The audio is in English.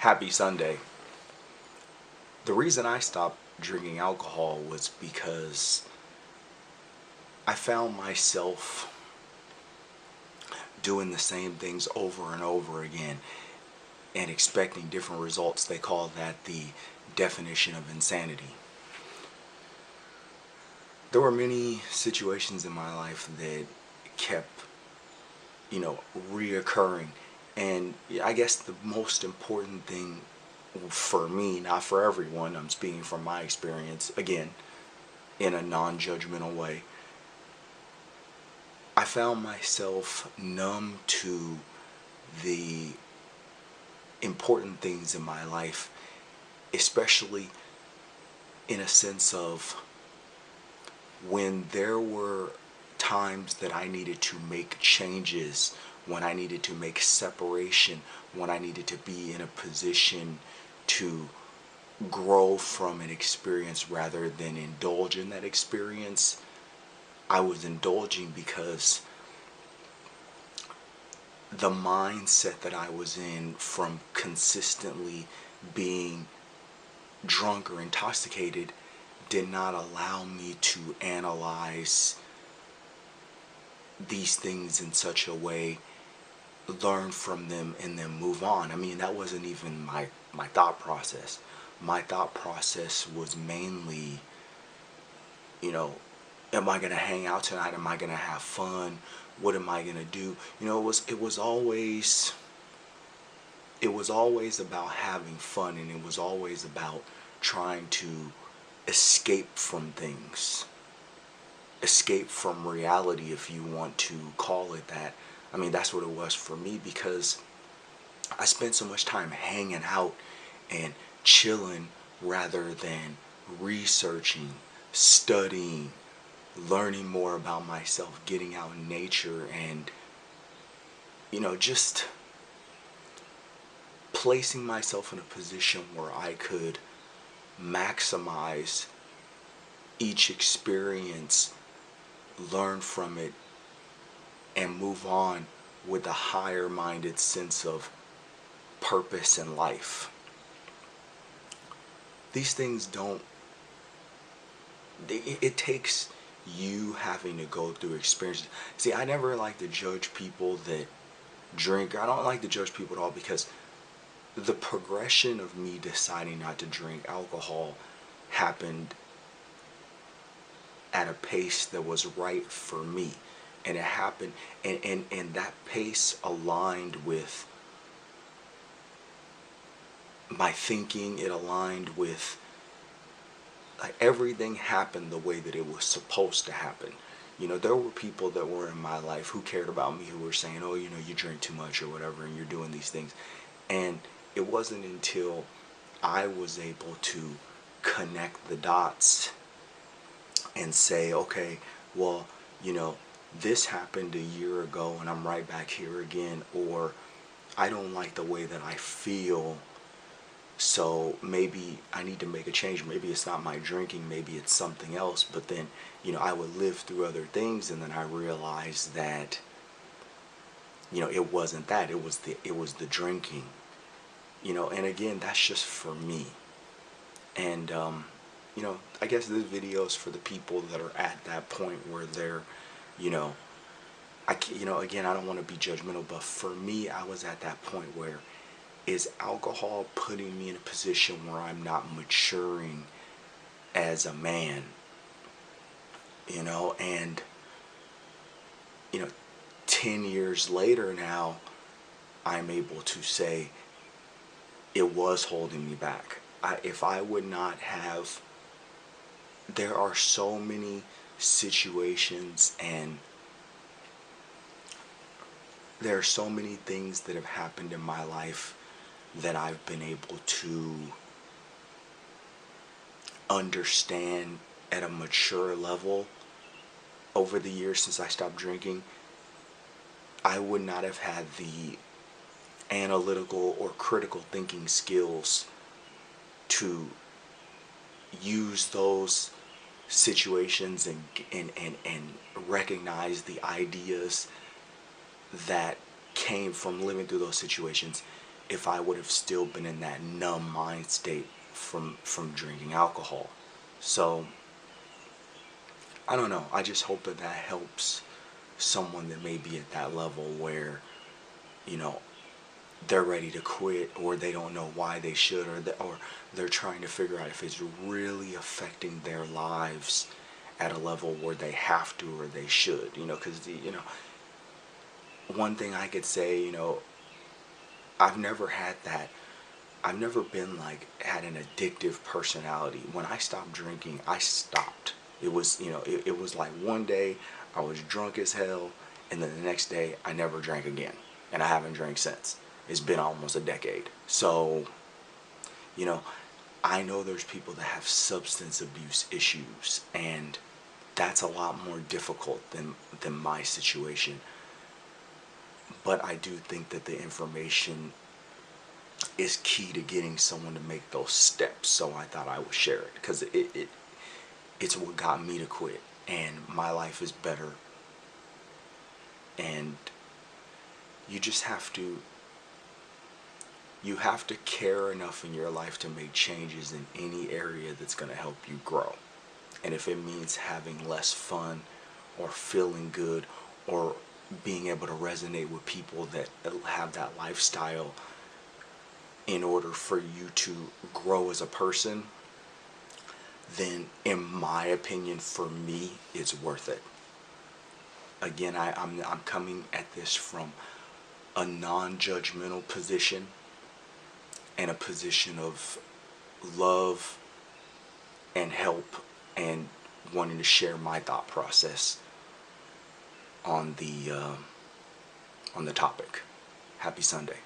Happy Sunday. The reason I stopped drinking alcohol was because I found myself doing the same things over and over again and expecting different results. They call that the definition of insanity. There were many situations in my life that kept, reoccurring. And I guess the most important thing for me, not for everyone, I'm speaking from my experience, again, in a non-judgmental way, I found myself numb to the important things in my life, especially in a sense of when there were times that I needed to make changes, when I needed to make separation, when I needed to be in a position to grow from an experience rather than indulge in that experience. I was indulging because the mindset that I was in from consistently being drunk or intoxicated did not allow me to analyze these things in such a way, learn from them, and then move on. I mean, that wasn't even my thought process. My thought process was mainly, am I gonna hang out tonight? Am I gonna have fun? What am I gonna do? It was always about having fun, and it was always about trying to escape from things, escape from reality, if you want to call it that. I mean, that's what it was for me, because I spent so much time hanging out and chilling rather than researching, studying, learning more about myself, getting out in nature, and just placing myself in a position where I could maximize each experience, learn from it, and move on with a higher minded sense of purpose in life. These things don't, it takes you having to go through experiences. See, I never like to judge people that drink. I don't like to judge people at all, because the progression of me deciding not to drink alcohol happened at a pace that was right for me. And it happened, and that pace aligned with my thinking. It aligned with, like, everything happened the way that it was supposed to happen. There were people that were in my life who cared about me, who were saying, oh, you drink too much or whatever, and you're doing these things. And it wasn't until I was able to connect the dots and say, okay, well, this happened a year ago and I'm right back here again, or I don't like the way that I feel, so maybe I need to make a change. Maybe it's not my drinking, maybe it's something else. But then, I would live through other things, and then I realized that, it wasn't that. It was the drinking. And again, that's just for me. And I guess this video is for the people that are at that point where they're, again, I don't want to be judgmental, but for me, I was at that point where, is alcohol putting me in a position where I'm not maturing as a man? And 10 years later now, I'm able to say it was holding me back. If I would not have, there are so many situations, and there are so many things that have happened in my life that I've been able to understand at a mature level over the years since I stopped drinking. I would not have had the analytical or critical thinking skills to use those situations and recognize the ideas that came from living through those situations, if I would have still been in that numb mind state from drinking alcohol. So I don't know. I just hope that that helps someone that may be at that level where, you know, they're ready to quit, or they don't know why they should, or they're trying to figure out if it's really affecting their lives at a level where they have to or they should, because one thing I could say, I've never had that. I've never been like had an addictive personality. When I stopped drinking, I stopped. It was, it was like one day I was drunk as hell, and then the next day I never drank again, and I haven't drank since. It's been almost a decade. So, you know, I know there's people that have substance abuse issues, and that's a lot more difficult than my situation. But I do think that the information is key to getting someone to make those steps. So I thought I would share it because it's what got me to quit, and my life is better. And you just you have to care enough in your life to make changes in any area that's going to help you grow. And if it means having less fun, or feeling good, or being able to resonate with people that have that lifestyle in order for you to grow as a person, then in my opinion, for me, it's worth it. Again, I'm coming at this from a non-judgmental position, and a position of love and help, and wanting to share my thought process on the topic. Happy Sunday.